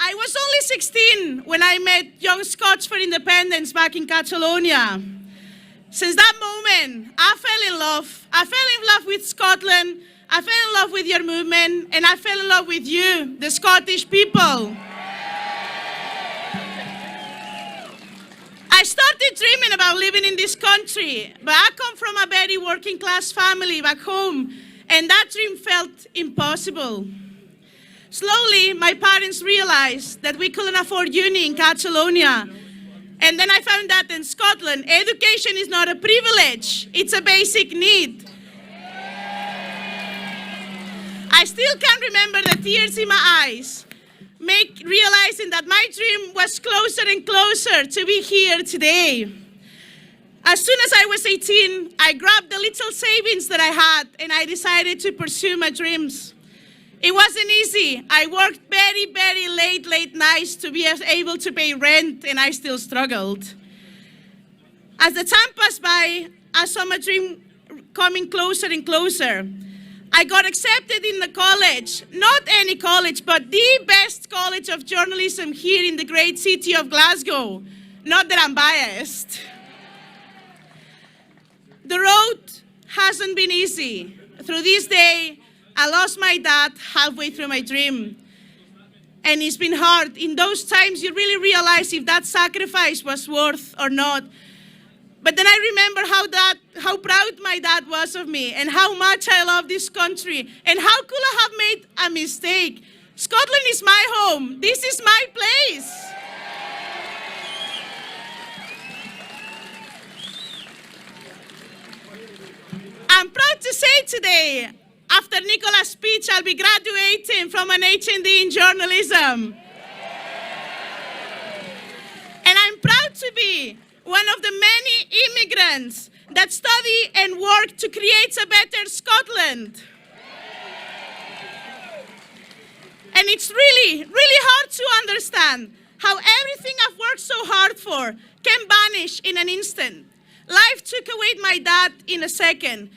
I was only 16 when I met Young Scots for Independence back in Catalonia. Since that moment, I fell in love. I fell in love with Scotland, I fell in love with your movement, and I fell in love with you, the Scottish people. I started dreaming about living in this country, but I come from a very working class family back home, and that dream felt impossible. Slowly, my parents realized that we couldn't afford uni in Catalonia. And then I found that in Scotland, education is not a privilege, it's a basic need. I still can remember the tears in my eyes, realizing that my dream was closer and closer to be here today. As soon as I was 18, I grabbed the little savings that I had and I decided to pursue my dreams. It wasn't easy. I worked very, very late nights to be able to pay rent, and I still struggled. As the time passed by, I saw my dream coming closer and closer. I got accepted in the college, not any college, but the best college of journalism here in the great city of Glasgow. Not that I'm biased. The road hasn't been easy. Through this day, I lost my dad halfway through my dream. And it's been hard. In those times, you really realize if that sacrifice was worth or not. But then I remember how proud my dad was of me and how much I love this country and how could I have made a mistake. Scotland is my home. This is my place. I'm proud to say today, after Nicola's speech, I'll be graduating from an HND in journalism. And I'm proud to be one of the many immigrants that study and work to create a better Scotland. And it's really, really hard to understand how everything I've worked so hard for can vanish in an instant. Life took away my dad in a second.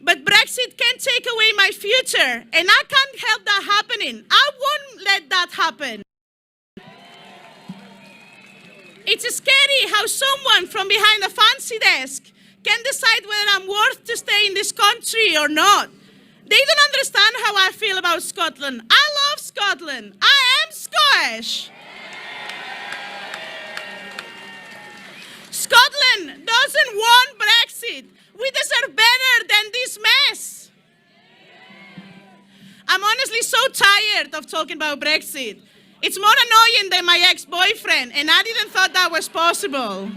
But Brexit can take away my future, and I can't help that happening. I won't let that happen. It's scary how someone from behind a fancy desk can decide whether I'm worth to stay in this country or not. They don't understand how I feel about Scotland. I love Scotland. I am Scottish. Scotland doesn't want Brexit. We deserve better than this mess. I'm honestly so tired of talking about Brexit. It's more annoying than my ex-boyfriend, and I didn't thought that was possible.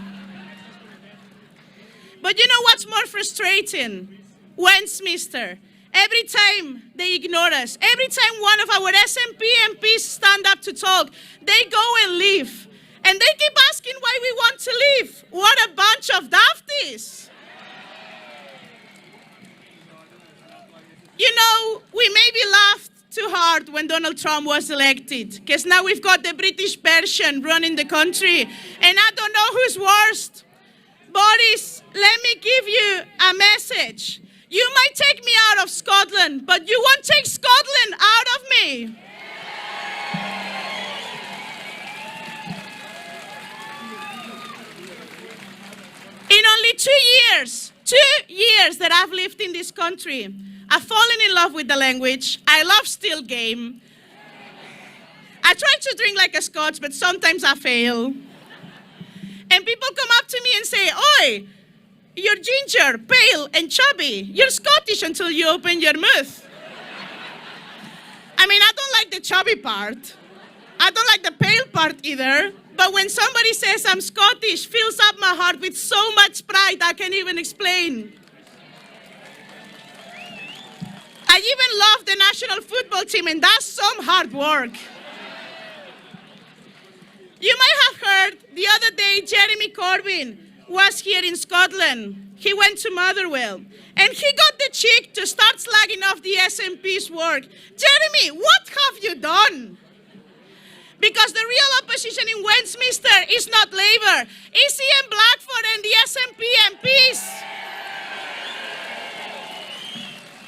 But you know what's more frustrating? Westminster. Every time they ignore us, every time one of our SNP MPs stand up to talk, they go and leave. And they keep asking why we want to leave. What a bunch of dafties. You know, we maybe laughed too hard when Donald Trump was elected, because now we've got the British version running the country, and I don't know who's worst. Boris, let me give you a message. You might take me out of Scotland, but you won't take Scotland out of me. In only 2 years that I've lived in this country, I've fallen in love with the language. I love still game. I try to drink like a Scotch, but sometimes I fail. And people come up to me and say, "Oi, you're ginger, pale, and chubby. You're Scottish until you open your mouth." I mean, I don't like the chubby part. I don't like the pale part either. But when somebody says I'm Scottish, fills up my heart with so much pride I can't even explain. I even love the national football team, and that's some hard work. You might have heard the other day Jeremy Corbyn was here in Scotland. He went to Motherwell, and he got the cheek to start slagging off the SNP's work. Jeremy, what have you done? Because the real opposition in Westminster is not Labour, it's Ian Blackford and the SNP MPs.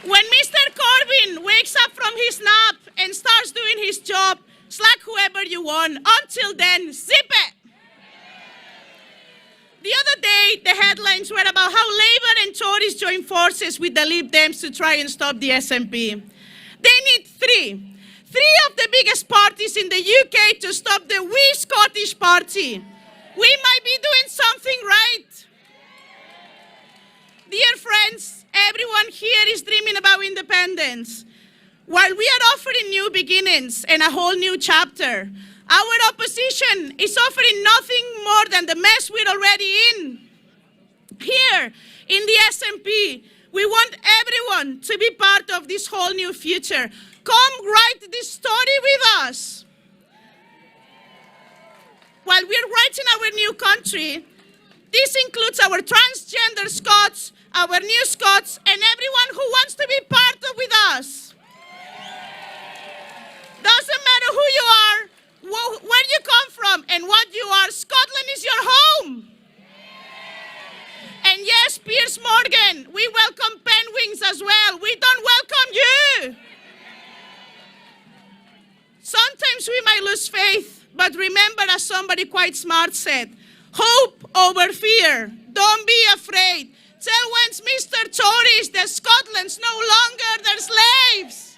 When Mr. Corbyn wakes up from his nap and starts doing his job, slag whoever you want. Until then, zip it. The other day, the headlines were about how Labour and Tories joined forces with the Lib Dems to try and stop the SNP. They need three of the biggest parties in the UK to stop the We Scottish Party. We might be doing something right. Dear friends, everyone here is dreaming about independence. While we are offering new beginnings and a whole new chapter, our opposition is offering nothing more than the mess we're already in. Here, in the SNP, we want everyone to be part of this whole new future. Come write this story with us. While we're writing our new country, this includes our transgender Scots, our new Scots, and everyone who wants to be part of with us. Doesn't matter who you are, where you come from, and what you are, Scotland is your home. And yes, Piers Morgan, we welcome penguins as well. We don't welcome you. Sometimes we might lose faith, but remember, as somebody quite smart said, hope over fear. Don't be afraid. Tell Westminster Tories that Scotland's no longer their slaves.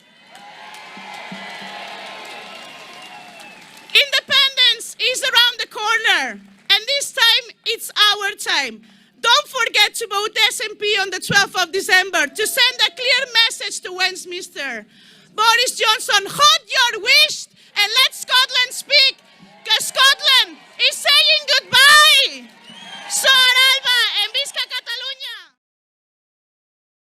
Independence is around the corner, and this time it's our time. Don't forget to vote SNP on the 12th of December to send a clear message to Westminster. Boris Johnson, hold your wish and let Scotland speak, because Scotland is saying goodbye. Sor Alba and Visca